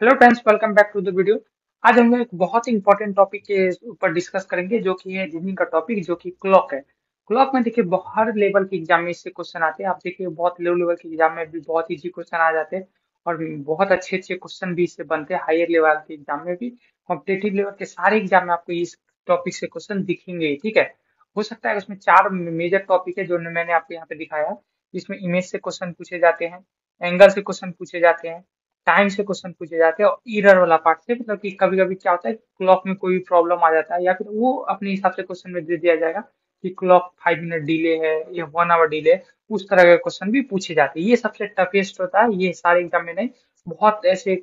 Hello friends, welcome back to the video. आज हम लोग एक बहुत ही इंपॉर्टेंट टॉपिक के ऊपर डिस्कस करेंगे, जो कि है रीजनिंग का टॉपिक, जो कि क्लॉक है। क्लॉक में देखिए हर लेवल के एग्जाम में इससे क्वेश्चन आते हैं। आप देखिए बहुत लो लेवल के एग्जाम में भी बहुत इजी क्वेश्चन आ जाते हैं, और बहुत अच्छे अच्छे क्वेश्चन भी इससे बनते हैं। हायर लेवल के एग्जाम में भी, कॉम्पिटेटिव लेवल के सारे एग्जाम में आपको इस टॉपिक से क्वेश्चन दिखेंगे ही, ठीक है। हो सकता है उसमें चार मेजर टॉपिक है जो मैंने आपको यहाँ पे दिखाया है। इसमें इमेज से क्वेश्चन पूछे जाते हैं, एंगल से क्वेश्चन पूछे जाते हैं, टाइम से क्वेश्चन पूछे जाते हैं, और ईरर वाला पार्ट से, मतलब कि कभी कभी क्या होता है, क्लॉक में कोई प्रॉब्लम आ जाता है, या फिर वो अपने हिसाब से क्वेश्चन में दे दिया जाएगा कि क्लॉक 5 मिनट डिले है या 1 आवर डिले है। उस तरह के क्वेश्चन भी पूछे जाते हैं। ये सबसे टफेस्ट होता है, ये सारे एग्जाम में नहीं, बहुत ऐसे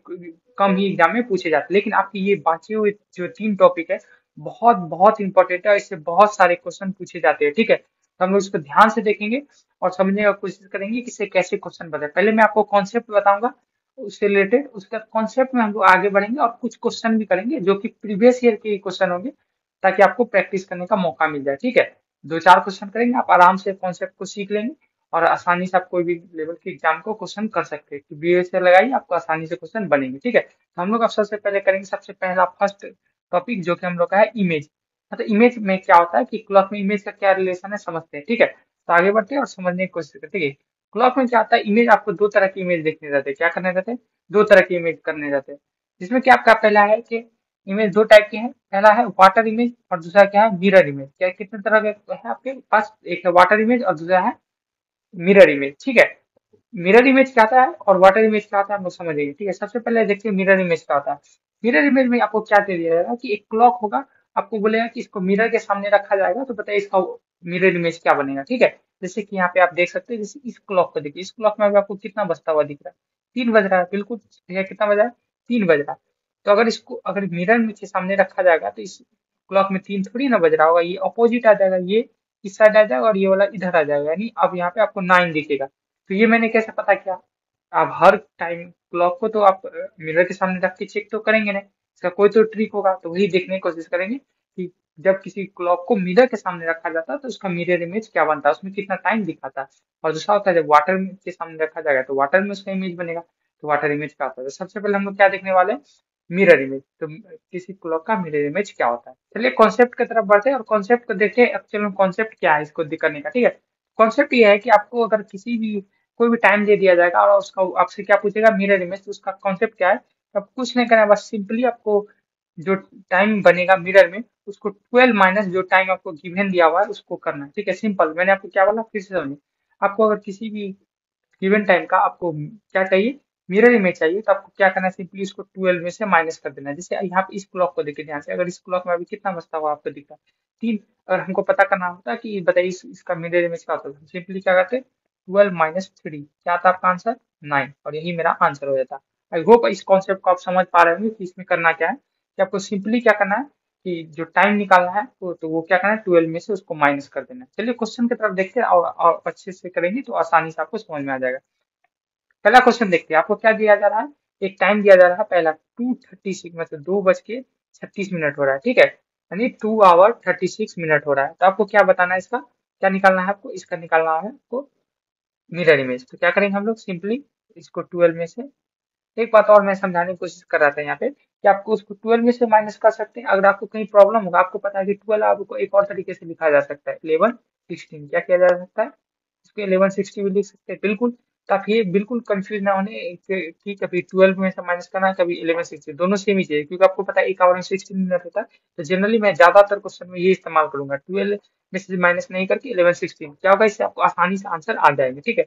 कम ही एग्जाम में पूछे जाते हैं। लेकिन आपके ये बाकी हुए जो तीन टॉपिक है, बहुत बहुत इंपॉर्टेंट है, इससे बहुत सारे क्वेश्चन पूछे जाते हैं, ठीक है। तो हम लोग इसको ध्यान से देखेंगे और समझने का कोशिश करेंगे कि इससे कैसे क्वेश्चन बने। पहले मैं आपको कॉन्सेप्ट बताऊंगा, उससे रिलेटेड उसका कॉन्सेप्ट में हम लोग आगे बढ़ेंगे और कुछ क्वेश्चन भी करेंगे जो कि प्रीवियस ईयर के क्वेश्चन होंगे, ताकि आपको प्रैक्टिस करने का मौका मिल जाए, ठीक है। दो चार क्वेश्चन करेंगे, आप आराम से कॉन्सेप्ट को सीख लेंगे और आसानी से आप कोई भी लेवल के एग्जाम को क्वेश्चन कर सकते हैं। प्रीवियस ईयर लगाइए, आपको आसानी से क्वेश्चन बनेंगे, ठीक है। तो हम लोग अब सबसे पहले करेंगे, सबसे पहला फर्स्ट टॉपिक जो कि हम लोग का है इमेज। मतलब इमेज में क्या होता है कि क्लॉक में इमेज का क्या रिलेशन है, समझते हैं, ठीक है। तो आगे बढ़ते हैं और समझने की कोशिश करते हैं। क्लॉक में क्या आता है, इमेज आपको दो तरह की इमेज देखने रहते हैं। क्या करने रहते हैं, दो तरह की इमेज करने जाते हैं। जिसमें क्या आपका पहला है कि इमेज दो टाइप के हैं। पहला है वाटर इमेज और दूसरा क्या है, मिरर इमेज। क्या कितने तरह के है आपके पास, एक है वाटर इमेज और दूसरा है मिरर इमेज, ठीक है। मिरर इमेज क्या होता है और वाटर इमेज क्या होता है, हम लोग समझेंगे, ठीक है। सबसे पहले देखते हैं मिरर इमेज क्या होता है। मिरर इमेज में आपको क्या दे दिया जाएगा कि एक क्लॉक होगा, आपको बोलेगा कि इसको मिरर के सामने रखा जाएगा, तो बताइए इसका मिरर इमेज क्या बनेगा, ठीक है। जैसे कि यहाँ पे आप देख सकते हैं, जैसे इस क्लॉक को देखिए, इस क्लॉक में अभी आपको कितना बजता हुआ दिख रहा है, 3 बज रहा है, बिल्कुल भैया, कितना बजा है, 3 बज रहा है। तो अगर इसको अगर मिरर के सामने रखा जाएगा, तो इस क्लॉक में 3 थोड़ी ना बज रहा होगा, ये अपोजिट आ जाएगा, ये इस साइड आ जाएगा और ये वाला इधर आ जाएगा, यानी अब यहाँ पे आपको 9 दिखेगा। तो ये मैंने कैसे पता किया, आप हर टाइम क्लॉक को तो आप मिरर के सामने रख के चेक तो करेंगे नहीं, इसका कोई तो ट्रिक होगा, तो वही देखने की कोशिश करेंगे कि जब किसी क्लॉक को मिरर के सामने रखा जाता है तो उसका मिरर इमेज क्या बनता है, उसमें कितना टाइम दिखाता है। और दूसरा होता है जब वाटर के सामने रखा जाएगा तो वाटर में उसका इमेज बनेगा, तो वाटर इमेज क्या होता है। तो सबसे पहले हम लोग क्या देखने वाले हैं, मिरर इमेज। तो किसी क्लॉक का मिरर इमेज क्या होता है, चलिए कॉन्सेप्ट की तरफ बढ़ते हैं और कॉन्सेप्ट को देखते हैं एक्चुअल में कॉन्सेप्ट क्या है इसको करने का, ठीक है। कॉन्सेप्ट ये है कि आपको अगर किसी भी कोई भी टाइम दे दिया जाएगा और उसका आपसे क्या पूछेगा, मिरर इमेज, तो उसका कॉन्सेप्ट क्या है, अब कुछ नहीं करना है, बस सिंपली आपको जो टाइम बनेगा मिरर में, उसको 12 माइनस जो टाइम आपको गिवन दिया हुआ है उसको करना है, ठीक है। सिंपल, मैंने आपको क्या बोला फिर से समझिए। आपको अगर किसी भी गिवन टाइम का आपको क्या चाहिए, मिरर इमेज चाहिए, तो आपको क्या करना है, सिंपली इसको 12 में से माइनस कर देना है। जैसे यहाँ पे इस क्लॉक को देखिए ध्यान से, अगर इस क्लॉक में अभी कितना बजता हुआ आपको दिख रहा है, 3। अगर हमको पता करना होता कि बताइए इसका मिरर इमेज क्या होता है, सिंपली क्या करते, 12 - 3 क्या था आपका आंसर, 9, और यही मेरा आंसर हो जाता। आई होप इस कॉन्सेप्ट को आप समझ पा रहे होंगे कि इसमें करना क्या है, कि आपको सिंपली क्या करना है कि जो टाइम निकालना है वो क्या करना है, 12 में से उसको माइनस कर देना है। चलिए क्वेश्चन की तरफ देखते हैं, और अच्छे से करेंगे तो आसानी से आपको समझ में आ जाएगा। पहला क्वेश्चन देखते हैं, आपको क्या दिया जा रहा है, एक टाइम दिया जा रहा है पहला 2:36, मतलब 2:36 हो रहा है, ठीक है। यानी 2 आवर 36 मिनट हो रहा है। तो आपको क्या बताना है, इसका क्या निकालना है, आपको इसका निकालना है आपको मिरर इमेज। तो क्या करेंगे हम लोग, सिंपली इसको 12 में से, एक बात और मैं समझाने की कोशिश कर रहा था यहाँ पे, कि आपको उसको 12 में से माइनस कर सकते हैं। अगर आपको कहीं प्रॉब्लम होगा, आपको पता है कि 12 आपको एक और तरीके से लिखा जा सकता है, 11 16, क्या किया जा सकता है, इसको 11 60 भी लिख सकते हैं, बिल्कुल। तो आप ये बिल्कुल कंफ्यूज ना होने कि कभी 12 में से माइनस करना है, कभी 11 60, दोनों सेम ही चाहिए, क्योंकि आपको पता है 1 आवर में 16 मिनट होता है। तो जनरली मैं ज्यादातर क्वेश्चन में ये इस्तेमाल करूंगा, 12 में से माइनस नहीं करके 11 16, क्या होगा, इससे आपको आसानी से आंसर आ जाएगा, ठीक है।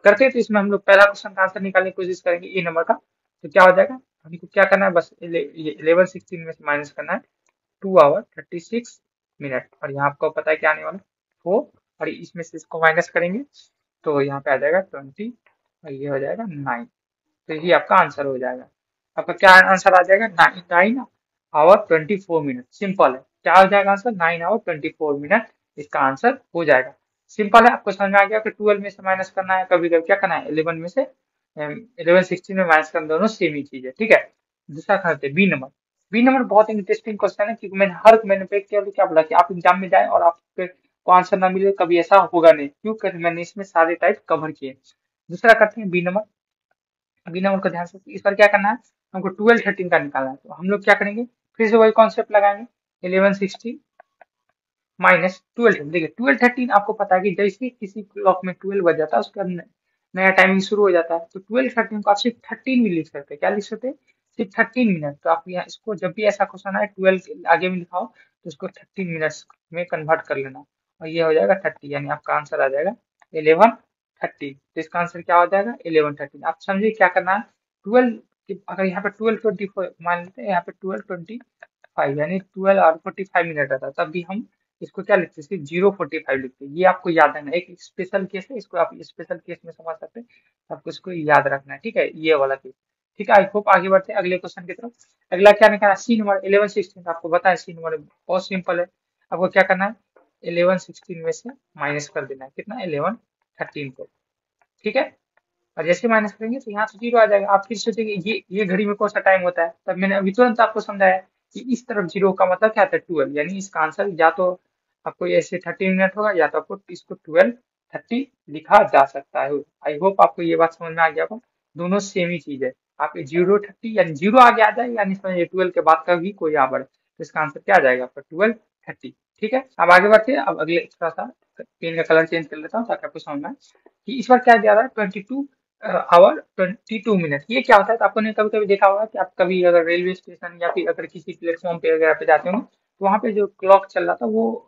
करते हैं, तो इसमें हम लोग पहला क्वेश्चन का आंसर निकालने की कोशिश करेंगे, ए नंबर का। तो क्या हो जाएगा, हमको क्या करना है, बस 11 16 में से माइनस करना है 2 आवर 36 मिनट, और यहाँ आपको पता है क्या आने वाला है, 4, और इसमें से इसको माइनस करेंगे तो यहाँ पे आ जाएगा 20, और ये हो जाएगा 9। तो यही आपका आंसर हो जाएगा। आपका क्या आंसर आ जाएगा, 9 आवर 24 मिनट। सिंपल है, क्या हो जाएगा आंसर, 9 आवर 24 मिनट इसका आंसर हो जाएगा। सिंपल है, आपको समझ में आ गया कि 12 में से माइनस करना है, कभी कभी क्या करना है, 11 में से 11 16 में माइनस करना, दोनों सेम ही चीज है, ठीक है। दूसरा करते हैं बी नंबर। बी नंबर बहुत इंटरेस्टिंग क्वेश्चन है, क्योंकि मैंने पे क्या बोला कि आप एग्जाम में जाए और आपको आंसर ना मिले, कभी ऐसा होगा नहीं, क्योंकि मैंने इसमें सारे टाइप कवर किए। दूसरा करते हैं बी नंबर। बी नंबर को ध्यान से, इस पर क्या करना है, हमको 1213 का निकालना है, तो हम लोग क्या करेंगे, फिर से वही कॉन्सेप्ट लगाएंगे। 1160 माइनस 12, देखिए 1213 आपको पता है कि जैसे ही किसी क्लॉक में 12 बज जाता है उसका नया टाइमिंग शुरू हो जाता है, तो 1213 को आप सिर्फ 13 भी लिख सकते हैं। क्या लिख सकते हैं, सिर्फ 13 मिनट। तो आप यहाँ इसको जब भी ऐसा क्वेश्चन आए 12 आगे में लिखा हो तो उसको 13 मिनट्स में कन्वर्ट कर लेना, और ये हो जाएगा 30, यानी आपका आंसर आ जाएगा 11:30। तो इसका आंसर क्या हो जाएगा, 11:30। आप समझिए क्या करना है, 12, अगर यहाँ पे 12:24 मान लेते हैं, यहाँ पे 12:25, यानी 12 और 45 मिनट रहता है, तब भी हम इसको क्या लिखते हैं, सिर्फ 0:45 लिखते हैं। ये आपको याद रखना है, एक स्पेशल केस है, इसको आप स्पेशल केस में समझ सकते हैं, तो आपको इसको याद रखना है, ठीक है, ये वाला केस। ठीक है, आई होप आगे बढ़ते हैं अगले क्वेश्चन की तरफ। अगला क्या निकाला, सी नंबर 1116, आपको बताया सी नंबर बहुत सिंपल है। आपको क्या करना है, 1116 में से माइनस कर देना है, कितना, 11:13 को। ठीक है, और जैसे माइनस करेंगे तो यहाँ से 0 आ जाएगा। आप फिर सोचेंगे ये घड़ी में कौन सा टाइम होता है, तब मैंने अभी तुरंत आपको समझाया कि इस तरफ 0 का मतलब क्या था, 12, यानी इसका आंसर या तो आपको ऐसे 30 मिनट होगा, या तो आपको इसको 12:30 लिखा जा सकता है। आई होप आपको ये बात समझ में आ गया होगा, दोनों सेम ही चीज है। आप 0:30 यानी 0 आगे आ जाए, यानी समझिए 12 के बाद का भी कोई यहाँ बढ़े, तो इसका आंसर क्या आ जाएगा आपका, 12:30। ठीक है, अब आगे बढ़ते हैं। अब अगले थोड़ा सा पेन का कलर चेंज कर लेता हूँ ताकि आपको समझ में आए कि इस बार क्या दिया रहा है, 22 आवर 22 मिनट। ये क्या होता है, तो आपको ने कभी कभी देखा होगा कि आप कभी अगर रेलवे स्टेशन या फिर अगर किसी प्लेटफॉर्म पे वगैरह पे जाते हो, तो वहाँ पे जो क्लॉक चल रहा था वो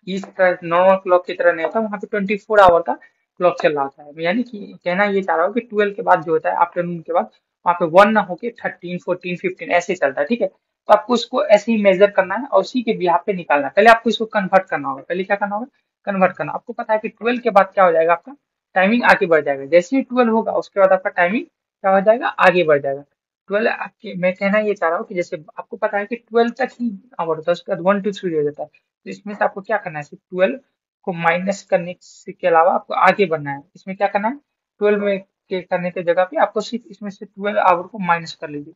इस तरह नॉर्मल क्लॉक की तरह नहीं होता, वहाँ पे 24 आवर का क्लॉक चल रहा होता है। यानी कि कहना ये चाह रहा हूँ कि 12 के बाद जो होता है, आफ्टरनून के बाद वहाँ पे 1 ना होके 13 14 15 ऐसे चलता है। ठीक है, तो आपको इसको ऐसे ही मेजर करना है और उसी के बिहाफ पे निकालना है। पहले आपको इसको कन्वर्ट करना होगा, पहले क्या करना होगा, कन्वर्ट करना। आपको पता है कि 12 के बाद क्या हो जाएगा, आपका टाइमिंग आगे बढ़ जाएगा। जैसे ही 12 होगा उसके बाद आपका टाइमिंग क्या हो जाएगा, आगे बढ़ जाएगा। 12 आपके, मैं कहना ये चाह रहा हूँ कि जैसे आपको पता है कि 12 तक ही आवर होता है, उसके बाद 1 2 3 हो जाता है। तो इसमें से आपको क्या करना है, सिर्फ 12 को माइनस करने के अलावा आपको आगे बढ़ना है। इसमें क्या करना है, 12 में के करने की जगह पे आपको सिर्फ इसमें से 12 आवर को माइनस कर लीजिए,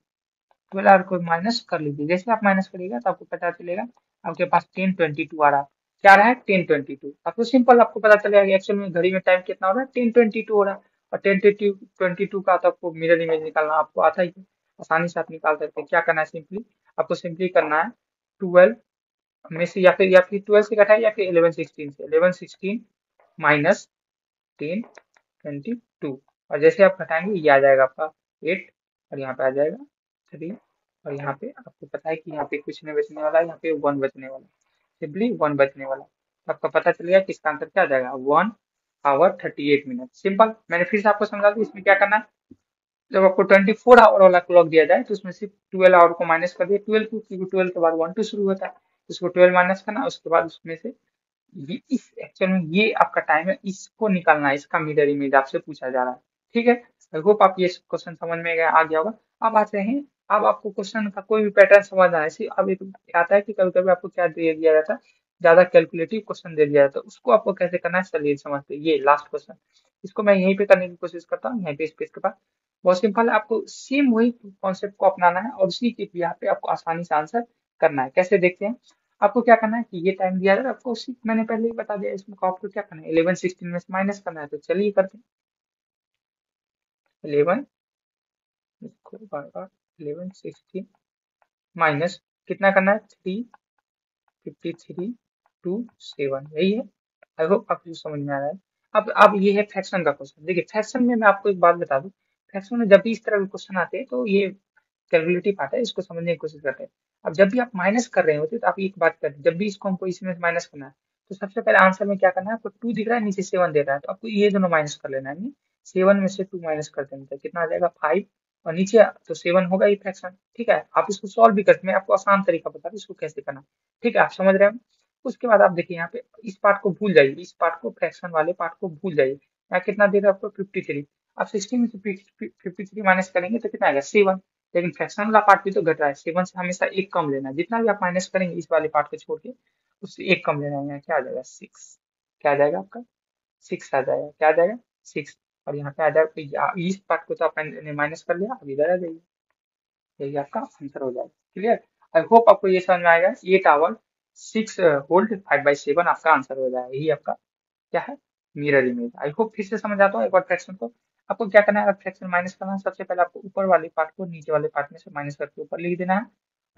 12 आवर को माइनस कर लीजिए। जैसे आप माइनस करिएगा तो आपको पता चलेगा आपके पास 10:22 आ रहा है। क्या आ रहा है, 10:22। आपको सिंपल आपको पता चलेगा कि एक्चुअल में घड़ी में टाइम कितना हो रहा है, 10:22 हो रहा है। और 10:22 का तो आपको मिरर इमेज निकालना आपको आता ही है, आसानी से आप निकाल सकते हैं। क्या करना है, सिंपली आपको सिंपली करना है 12 में से, या फिर 12 से घटाए, या फिर 1116 से, 1116 माइनस 10:22। और जैसे आप घटाएंगे ये आ जाएगा आपका 8, और यहाँ पे आ जाएगा 3, और यहाँ पे आपको पता है कि यहाँ पे कुछ नहीं बचने वाला है, यहाँ पे 1 बचने वाला है, सिंपली 1 बचने वाला है। तो आपका पता चल गया कि इसका आंसर क्या आ जाएगा, 1 आवर 38 मिनट। सिंपल, मैंने फिर से आपको समझा दूं इसमें क्या करना है। जब आपको 24 आवर वाला क्लॉक दिया जाए तो उसमें सिर्फ 12 आवर को माइनस कर दिए, 12 को, क्योंकि 12 के बाद 1 2 शुरू होता है, तो उसको 12 माइनस करना, उसके बाद उसमें से ये इस एक्चुअल में ये आपका टाइम है, इसको निकालना है, इसका मिरर इमेज आपसे पूछा जा रहा है। ठीक है, आई होप आप ये क्वेश्चन समझ में आ गया होगा। अब आते हैं, अब आपको क्वेश्चन का कोई भी पैटर्न समझ आए, ऐसे अब एक आता है कि कभी कभी आपको क्या दे दिया जाता है, ज्यादा कैलकुलेटिव क्वेश्चन दे दिया जाता है, उसको आपको कैसे करना है, चलिए समझते हैं। ये लास्ट क्वेश्चन, इसको मैं यहीं पे करने की कोशिश करता हूँ, यहीं पे स्पेस के पास। बहुत सिंपल है, आपको सेम वही कॉन्सेप्ट को अपनाना है और उसी के यहाँ पे आपको आसानी से आंसर करना है। कैसे देखते हैं, आपको क्या करना है कि ये टाइम दिया जाए आपको, उसी मैंने पहले ही बता दिया, इसमें को आपको क्या करना है, 1116 में से माइनस करना है। तो चलिए करते हैं, 11, इसको बार बार 1116 माइनस कितना करना है, 35327, यही है। आई होप आपको समझ में आ रहा है। अब ये है फ्रैक्शन का क्वेश्चन। देखिए फ्रैक्शन में मैं आपको एक बात बता दूं, फ्रैक्शन में जब भी इस तरह के क्वेश्चन आते हैं तो ये कैलकुलेटिव पार्ट है, इसको समझने की कोशिश करते हैं। अब जब भी आप माइनस कर रहे होते हैं तो आप एक बात करें, जब भी इसको हमको इसमें माइनस करना है तो सबसे पहले आंसर में क्या करना है, आपको 2 दिख रहा है, नीचे 7 दे रहा है, तो आपको ये दोनों माइनस कर लेना है। 7 में से 2 माइनस कर देना है, कितना आ जाएगा, 5, और नीचे तो 7 होगा ही फ्रैक्शन। ठीक है, आप इसको सॉल्व भी करते हैं, आपको आसान तरीका बता दूं इसको कैसे करना। ठीक है, आप समझ रहे हैं। उसके बाद आप देखिए यहाँ पे इस पार्ट को भूल जाइए, इस पार्ट को, फ्रैक्शन वाले पार्ट को भूल जाइए। यहाँ कितना दे रहा है आपको, 53। आप 16 में से 53 माइनस करेंगे तो कितना आएगा, 7। लेकिन फ्रैक्शन वाला पार्ट भी तो घट रहा है, 7 से हमेशा एक कम लेना है। जितना भी आप माइनस करेंगे इस वाले पार्ट को छोड़ के, उससे एक कम लेना है। यहाँ क्या आ जाएगा, 6। क्या आ जाएगा आपका, 6 आ जाएगा। क्या आ जाएगा, 6। और यहाँ पे आ जाएगा, इस पार्ट को तो आपने माइनस कर लिया, अब इधर आ जाइए, यही आपका आंसर हो जाएगा। क्लियर, आई होप आपको ये समझ में आएगा। 8 आवर 6 होल्ड 5/7 आपका आंसर हो जाएगा। यही आपका क्या है, मिरर इमेज। आई होप फिर से समझ आता हूँ एक बार फ्रैक्शन को। आपको क्या करना है, अगर फ्रैक्शन माइनस करना है, सबसे पहले आपको ऊपर वाले पार्ट को नीचे वाले पार्ट में से माइनस करके ऊपर लिख देना है,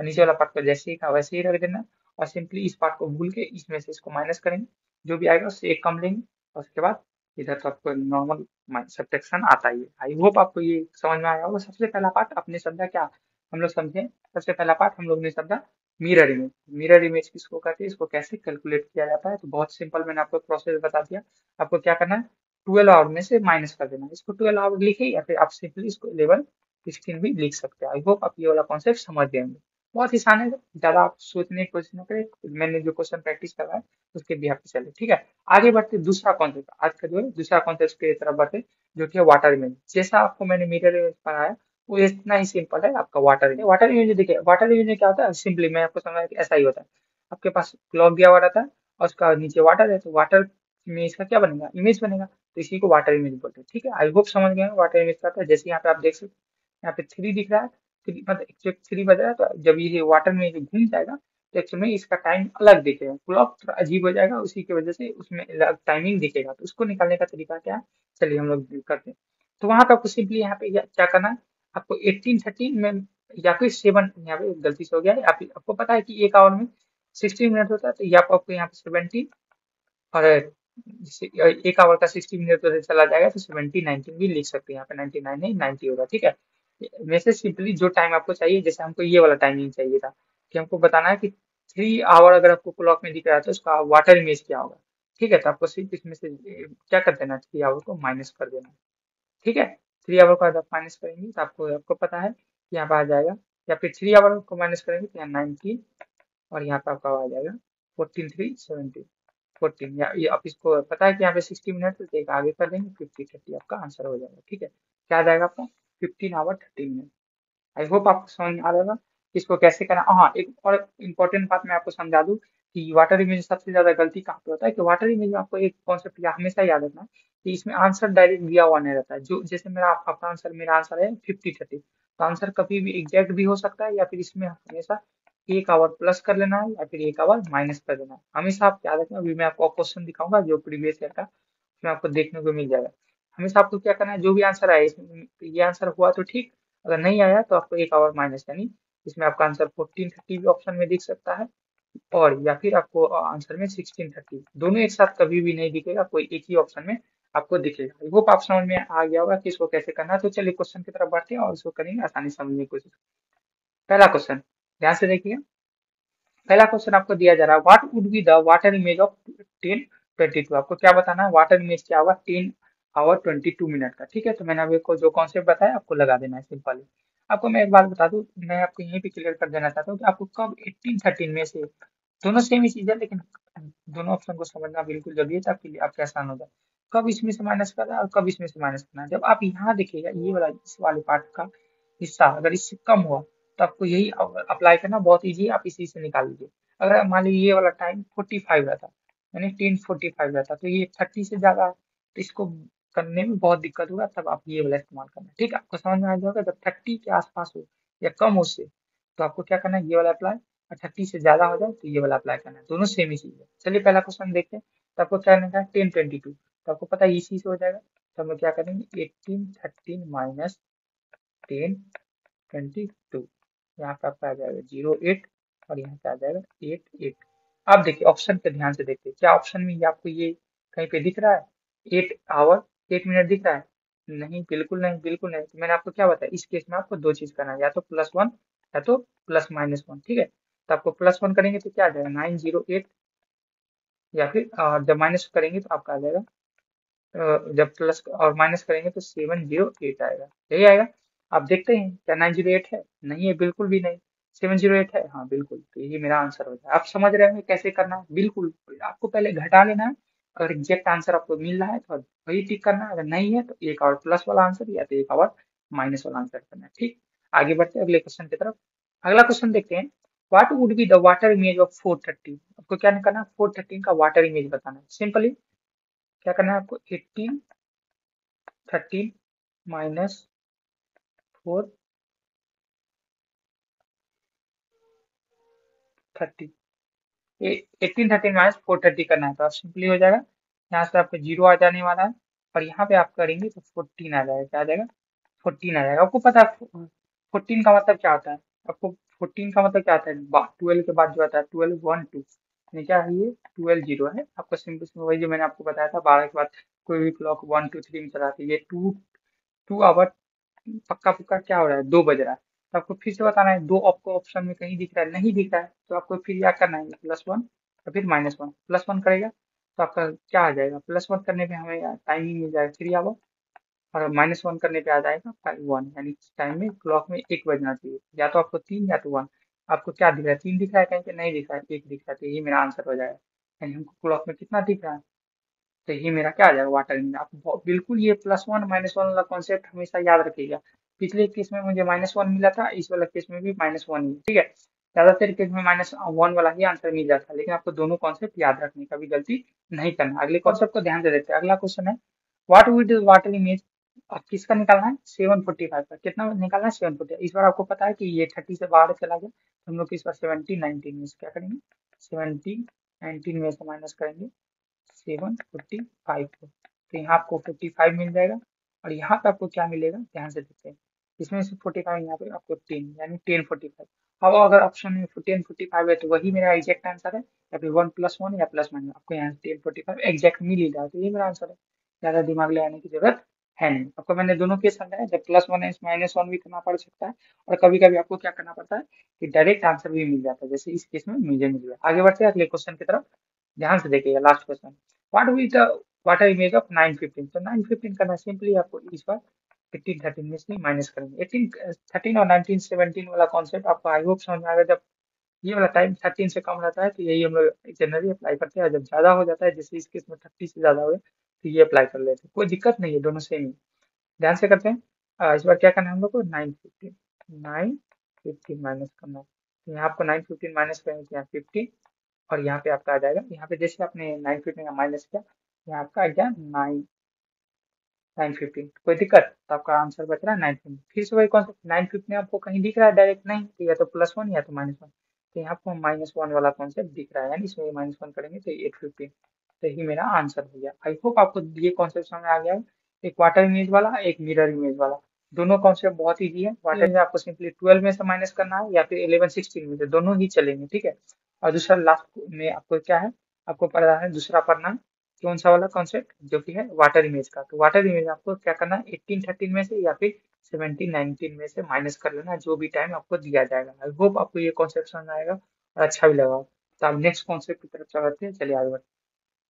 और नीचे वाला पार्ट को जैसे ही था वैसे ही रख देना है, और सिंपली इस पार्ट को भूल के इसमें से इसको माइनस करेंगे, जो भी आएगा उससे एक कम लेंगे, और उसके बाद इधर तो आपको नॉर्मल सब्ट्रैक्शन आता ही है। आई होप आपको ये समझ में आया होगा। सबसे पहला पार्ट आपने समझा क्या, हम लोग समझे, सबसे पहला पार्ट हम लोग ने समझा मिरर इमेज। मिरर इमेज किसको कहते हैं, इसको कैसे कैलकुलेट किया जाता है, तो बहुत सिंपल, मैंने आपको प्रोसेस बता दिया। आपको क्या करना है, 12 आवर में से माइनस कर देना है, इसको 12 आवर लिखे या फिर आप सिंपली इसको 11 16 भी लिख सकते हैं। आई होप आप ये वाला कॉन्सेप्ट समझ गए होंगे। बहुत ही आसान है, ज्यादा आप सोचने की कोशिश न करें, मैंने जो क्वेश्चन प्रैक्टिस करवाया उसके भी आप चले, ठीक है। आगे बढ़ते दूसरा कॉन्सेप्ट, आज का जो है दूसरा कॉन्सेप्ट की तरफ बढ़ते, जो कि है वाटर इमेज। जैसा आपको मैंने मिरर इमेज पढ़ाया वो इतना ही सिंपल है आपका वाटर इमेज। वाटर इमेज देखिए, वाटर इमेज में क्या होता है, सिंपली मैं आपको समझाया कि ऐसा ही होता है। आपके पास क्लॉक दिया हुआ रहता है और उसका नीचे वाटर है, तो वाटर में इसका क्या बनेगा, इमेज बनेगा, तो इसी को वाटर इमेज बोलते हैं, ठीक है। आई होप समझ गए वाटर इमेज का। जैसे यहाँ पे आप देख सकते हैं, यहाँ पे 3 दिख रहा है, 3 मतलब एक्चुअली 3 बज रहा है, तो जब ये वाटर में जो घूम जाएगा तो एक्चुअल में इसका टाइम अलग दिखेगा, क्लॉक थोड़ा अजीब हो जाएगा, उसी की वजह से उसमें अलग टाइमिंग दिखेगा। तो उसको निकालने का तरीका क्या है, चलिए हम लोग करते हैं। तो वहां पे आपको सिंपली यहाँ पे क्या करना है, आपको 18 13 में या फिर 7, यहाँ पे गलती से हो गया है, आपको पता है कि एक आवर में 16 मिनट होता है, तो ये आपको यहाँ पे 17, और एक आवर का 60 मिनट तो चला जाएगा, तो 17 19 भी लिख सकते हैं, यहाँ पे 99 नहीं 90 होगा, ठीक है। वैसे सिंपली जो टाइम आपको चाहिए, जैसे हमको ये वाला टाइमिंग चाहिए था कि हमको बताना है कि 3 आवर अगर आपको क्लॉक में दिख रहा है तो उसका वाटर इमेज क्या होगा, ठीक है। तो आपको सिर्फ इसमें से क्या कर देना है, 3 आवर को माइनस कर देना है, ठीक है। 3 आवर को अगर आप माइनस करेंगे तो आपको आपको पता है कि यहाँ पे आ जाएगा, या फिर 3 आवर को माइनस करेंगे तो यहाँ 19, और यहाँ पे आपका आ जाएगा 14 3 17 14, या ये आप इसको पता है कि यहाँ पे 60 मिनट, तो एक आगे कर देंगे 50 30 आपका आंसर हो जाएगा, ठीक है। क्या आ जाएगा आपका, 15 आवर 30 मिनट। आई होप आपको समझ में आ रहा होगा कि इसको कैसे करना। हाँ, एक और इम्पोर्टेंट बात मैं आपको समझा दूं कि वाटर इमेज सबसे ज्यादा गलती कहाँ पे होता है, कि वाटर इमेज में आपको एक कॉन्सेप्ट या हमेशा याद रखना है कि इसमें आंसर डायरेक्ट दिया हुआ नहीं रहता है। जो जैसे आपका आंसर, मेरा आंसर है 50 30, तो आंसर कभी भी एग्जैक्ट भी हो सकता है, या फिर इसमें हमेशा 1 आवर प्लस कर लेना है, या फिर 1 आवर माइनस कर देना है, हमेशा आप याद रखना। अभी मैं आपको क्वेश्चन दिखाऊंगा जो प्रीवियस ईयर का, उसमें आपको देखने को मिल जाएगा। हमेशा आपको क्या करना है, जो भी आंसर आए इसमें, ये आंसर हुआ तो ठीक, अगर नहीं आया तो आपको 1 आवर माइनस, यानी इसमें आपका आंसर 14 30 भी ऑप्शन में दिख सकता है, और या फिर आपको आंसर में 16 30, दोनों एक साथ कभी भी नहीं दिखेगा, कोई एक ही ऑप्शन में आपको दिखेगा। आई होप आप समझ में आ गया होगा कि इसको कैसे करना है। तो चलिए क्वेश्चन की तरफ बढ़ते हैं और इसको करेंगे आसानी से समझने की कोशिश। पहला क्वेश्चन ध्यान से देखिए। पहला क्वेश्चन आपको दिया जा रहा है, what would be the water image of 10 22। आपको क्या बताना है, वाटर इमेज क्या होगा 10 आवर 22 मिनट का, ठीक है। तो मैंने अभी को जो कॉन्सेप्ट बताया आपको लगा देना है सिंपल। आपको मैं एक बात बता दूं, मैं आपको यहीं पे क्लियर कर देना चाहता हूँ कि आपको कब 18 13 में से, दोनों सेम ही चीज है लेकिन दोनों ऑप्शन को समझना बिल्कुल जरूरी है, ताकि आपके आसान हो जाए। कब इसमें से माइनस करना है और कब इसमें से माइनस करना है, जब आप यहाँ देखिएगा ये वाला इस वाले पार्ट का हिस्सा अगर इससे कम हुआ तो आपको यही अप्लाई करना बहुत इजी है, आप इसी से निकाल लीजिए। अगर मान लीजिए ये वाला टाइम 45 रहता, यानी 10 45 रहता, तो ये 30 से ज्यादा है, तो इसको करने में बहुत दिक्कत होगा, तब आप ये वाला इस्तेमाल करना, ठीक है। आपको समझ में आ जाएगा, जब 30 के आसपास हो या कम हो उससे, तो आपको क्या करना है, ये वाला अप्लाई, और 30 से ज्यादा हो जाए तो ये वाला अप्लाई करना है, दोनों सेम ही चीज है। चलिए पहला क्वेश्चन देखते हैं। तो आपको क्या करना है, 10 22, तो आपको पता है इसी से हो जाएगा, तो हम लोग क्या करेंगे, 18 13 माइनस 10 22, यहाँ पे आपका आ जाएगा 08, और यहाँ पे आ जाएगा 88। आप देखिए ऑप्शन पे ध्यान से देखिए, क्या ऑप्शन में ये आपको ये कहीं पे दिख रहा है 8 आवर 8 मिनट दिख रहा है, नहीं, बिल्कुल नहीं, बिल्कुल नहीं। तो मैंने आपको क्या बताया, इस केस में आपको दो चीज करना है, या तो +1 या तो +-1, ठीक है। तो आपको +1 करेंगे तो क्या आ जाएगा 908, या फिर जब माइनस करेंगे तो आपका आ जाएगा, जब प्लस और माइनस करेंगे तो 708 आएगा, यही आएगा। आप देखते हैं क्या 908 है, नहीं है, बिल्कुल भी नहीं। 708 है, हाँ बिल्कुल, तो यही मेरा आंसर होता है। आप समझ रहे होंगे कैसे करना है, बिल्कुल आपको पहले घटा लेना है, अगर एग्जैक्ट आंसर आपको मिल रहा है तो वही टिक करना है, अगर नहीं है तो 1 आवर प्लस वाला आंसर या तो 1 आवर माइनस वाला आंसर करना है, ठीक। आगे बढ़ते हैं अगले क्वेश्चन की तरफ। अगला क्वेश्चन देखते हैं, what would be the water image of 430। आपको क्या करना है, 430 का वाटर इमेज बताना है। सिंपली क्या करना है आपको, 18 13 माइनस 430, 18 13 माइनस 430 करना है, तो आप सिंपली हो जाएगा, यहाँ से आपको जीरो आ जाने वाला है, और यहाँ पे आप करेंगे तो 14 आ जाएगा। क्या आ जाएगा? 14 आ जाएगा। आपको पता है 14 का मतलब क्या होता है? आपको 14 का मतलब क्या होता है? 12 के बाद जो आता है 12 1 2, यानी क्या है ये? 12 0 है। आपको सिंपल सिंपल वही जो मैंने आपको बताया था, 12 के बाद कोई भी क्लॉक 1 2 3 में चलाती है, ये 2 आवर पक्का पक्का क्या हो रहा है? 2 बज रहा है। तो आपको फिर से बताना है, दो आपको ऑप्शन में कहीं दिख रहा है, नहीं दिख रहा है, तो आपको फिर क्या करना है? +1 और फिर -1, +1 करेगा तो आपका क्या आ जाएगा? +1 करने पे हमें टाइमिंग मिल जाएगा 3 आवर, और -1 करने पे आ जाएगा 1, यानी टाइम में क्लॉक में 1 बजना चाहिए। या तो आपको 3 या तो 1। आपको क्या दिख रहा है? 3 दिख रहा है कहीं पे? नहीं दिख रहा है, 1 दिख रहा है, तो ये मेरा आंसर हो जाएगा। यानी हमको क्लॉक में कितना दिख रहा है? तो ये मेरा क्या आ जाएगा? Water meter. आप बिल्कुल ये +1 -1 वाला कॉन्सेप्ट हमेशा याद रखिएगा। पिछले केस में मुझे -1 मिला था, इस वाला केस में भी -1 ही है, ठीक है। ज्यादातर केस में -1 वाला ही आंसर मिल जाता है, लेकिन आपको दोनों कॉन्सेप्ट याद रखने का भी गलती नहीं करना। अगले कॉन्सेप्ट को ध्यान से देखते हैं। अगला क्वेश्चन है, व्हाट विद वाटर इमेज। अब किसका निकालना है? 745 का। कितना निकालना है? 745। इस बार आपको पता है कि ये 30 से बाहर चला गया, तो हम लोग इस बार 17 19 में से क्या करेंगे? 17 19 में से माइनस करेंगे 745 को, तो यहाँ आपको 55 मिल जाएगा। और यहाँ पे आपको क्या मिलेगा? ध्यान से देखते हैं। इसमें से 45, यहाँ पे आपको 10, यानी 1045। अब अगर ऑप्शन में 1045 है तो वही मेरा एग्जैक्ट आंसर है, या फिर 1 + 1 या +1। आपको यहाँ 1045 एग्जैक्ट मिल ही रहा है, तो ये मेरा आंसर है। ज्यादा दिमाग लगाने की जरूरत है नहीं। आपको मैंने दोनों केस समझाया, जब +1 है -1 भी करना पड़ सकता है, और कभी कभी आपको क्या करना पड़ता है कि डायरेक्ट आंसर भी मिल जाता है, जैसे इस केस में मुझे मिल गया। आगे बढ़ते हैं अगले क्वेश्चन की तरफ। ध्यान से देखिएगा, last question. What will the water image of 915। तो 915 करना सिंपली आपको इस बार 18 13 में से माइनस करेंगे। 18 13 और 19 17 वाला कॉन्सेप्ट आपको आई होप समझ में आएगा। जब ये वाला टाइम 13 से कम रहता है तो यही हम लोग जनरली अप्लाई करते हैं, और जब ज्यादा हो जाता है, जैसे इस केस में 30 से ज्यादा हो तो ये अप्लाई कर लेते हैं। कोई दिक्कत नहीं है, दोनों सेम ही। ध्यान से करते हैं। इस बार क्या करना है हम लोग को? 915 माइनस करना है। तो यहाँ आपको 915 माइनस करेंगे तो यहाँ 15, और यहाँ पे आपका आ जाएगा। यहाँ पे जैसे आपने 915 का माइनस किया, यहाँ आपका आ गया 915। कोई दिक्कत? तो आपका आंसर बच रहा है 915। फिर से वही कॉन्सेप्ट, 915 आपको कहीं दिख रहा है डायरेक्ट? नहीं, तो या तो +1 या तो -1। तो यहाँ आपको -1 वाला कॉन्सेप्ट दिख रहा है, यानी इसमें -1 करेंगे तो 815। तो यही मेरा आंसर हो गया। आई होप आपको ये कॉन्सेप्ट समझ आ गया है। एक वाटर इमेज वाला, एक मिरर इमेज वाला। दोनों कॉन्सेप्ट बहुत ईजी है। वाटर इमेज आपको सिंपली 12 में से माइनस करना है, या फिर 11 16 में से, दोनों ही चलेंगे, ठीक है। और दूसरा लास्ट में आपको क्या है? आपको पढ़ना है, दूसरा पढ़ना है कौन सा वाला कॉन्सेप्ट, जो कि है वाटर इमेज का। तो वाटर इमेज आपको क्या करना है? 18 13 में से या फिर 17 19 में से माइनस कर लेना, जो भी टाइम आपको दिया जाएगा। आई होप आपको ये कॉन्सेप्ट समझ आएगा और अच्छा भी लगा। तो अब नेक्स्ट कॉन्सेप्ट की तरफ चलते हैं, चलिए आगे बढ़ते हैं।